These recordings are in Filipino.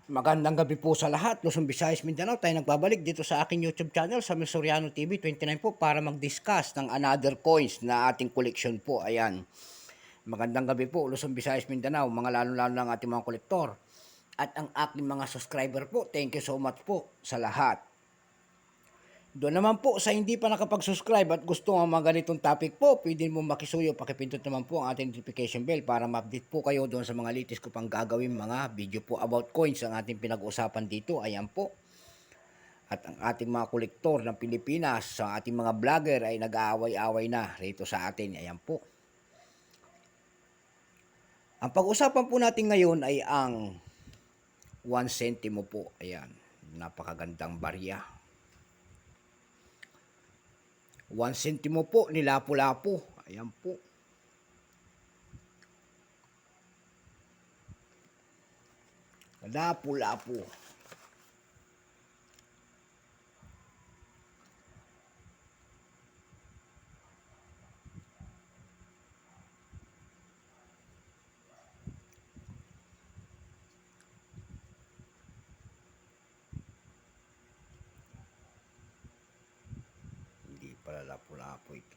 Magandang gabi po sa lahat, Luzon, Visayas, Mindanao. Tayo nagbabalik dito sa aking YouTube channel sa Soriano TV 29 po para mag-discuss ng another coins na ating collection po. Ayan. Magandang gabi po, Luzon, Visayas, Mindanao, mga lalo-lalo ng ating mga kolektor. At ang aking mga subscriber po, thank you so much po sa lahat. Doon naman po sa hindi pa nakapag-subscribe at gusto ng mga ganitong topic po, pwede mo makisuyo, pakipindot naman po ang ating notification bell para ma-update po kayo doon sa mga latest ko pang gagawin mga video po about coins ang ating pinag-usapan dito. Ayan po. At ang ating mga kolektor ng Pilipinas, sa ating mga vlogger ay nag-aaway-away na rito sa atin. Ayan po. Ang pag-usapan po natin ngayon ay ang 1 centimo po. Ayan. Napakagandang barya. 1 centimo po ni Lapu-Lapu. Ayan po. Lapu-Lapu. Hindi pala Lapu-Lapu ito.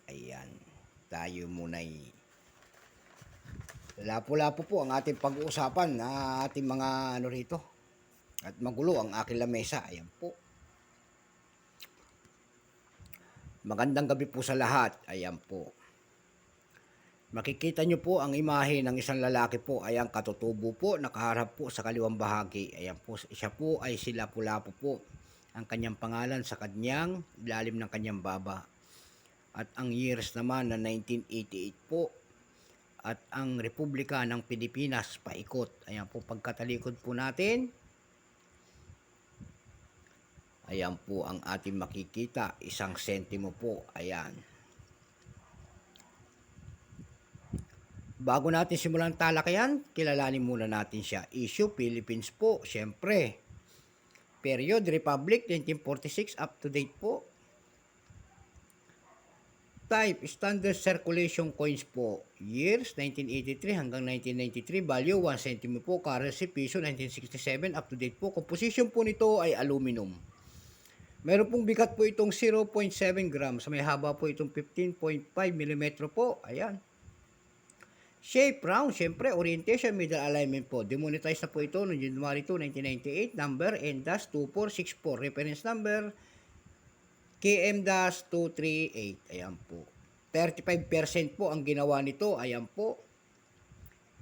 Ayan, tayo muna'y Lapu-Lapu po ang ating pag-uusapan na ating mga ano rito. At magulo ang aking lamesa. Ayan po. Magandang gabi po sa lahat. Ayan po. Makikita nyo po ang imahe ng isang lalaki po. Ayan, katutubo po, nakaharap po sa kaliwang bahagi. Ayan po, siya po ay si Lapu-Lapu po. Ang kanyang pangalan sa kanyang ilalim ng kanyang baba. At ang years naman na 1988 po. At ang Republika ng Pilipinas paikot. Ayan po, pagkatalikod po natin. Ayan po ang ating makikita. 1 sentimo po. Ayan. Bago natin simulan talakayan, kilalanin muna natin siya. Issue, Philippines po. Siyempre. Period, Republic, 1946, up to date po. Type, standard circulation coins po. Years, 1983 hanggang 1993. Value, 1 centimo po. Currency, piso, 1967, up to date po. Composition po nito ay aluminum. Meron pong bigat po itong 0.7 grams. May haba po itong 15.5 mm po. Ayan. Shape, round. Siyempre, orientation, middle alignment po. Demonetize na po ito noong January 2, 1998. Number, N-2464. Reference number, KM-238. Ayan po. 35% po ang ginawa nito. Ayan po.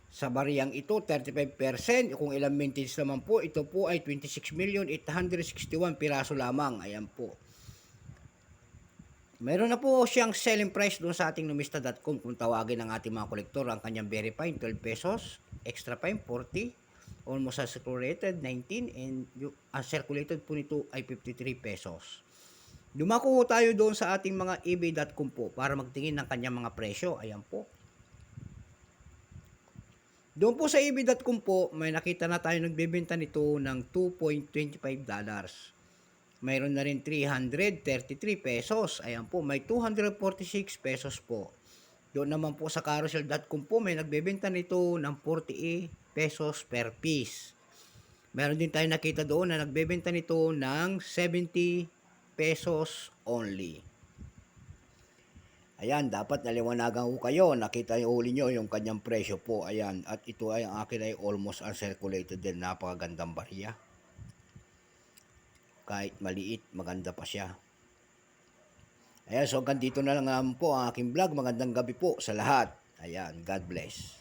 Sa bariyang ito, 35%. Kung ilang mintage naman po, ito po ay 26,861 piraso lamang. Ayan po. Meron na po siyang selling price doon sa ating numista.com kung tawagin ng ating mga kolektor. Ang kanyang very fine, 12 pesos. Extra fine, 40. Almost uncirculated, 19. And yung uncirculated po nito ay 53 pesos. Dumako tayo doon sa ating mga ebay.com po para magtingin ng kanyang mga presyo. Ayan po. Doon po sa ebay.com po, may nakita na tayo nagbebenta nito ng $2.25. Mayroon na rin 333 pesos. Ayan po, may 246 pesos po. Doon naman po sa carousel.com po, may nagbebenta nito ng 48 pesos per piece. Meron din tayo nakita doon na nagbebenta nito ng 70 pesos only. Ayan, dapat naliwanagan ko kayo. Nakita yung uli nyo yung kanyang presyo po. Ayan, at ito ay ang akin ay almost uncirculated din. Napakagandang barya. Kahit maliit, maganda pa siya. Ayan, so hanggang dito na lang po ang aking vlog. Magandang gabi po sa lahat. Ayan, God bless.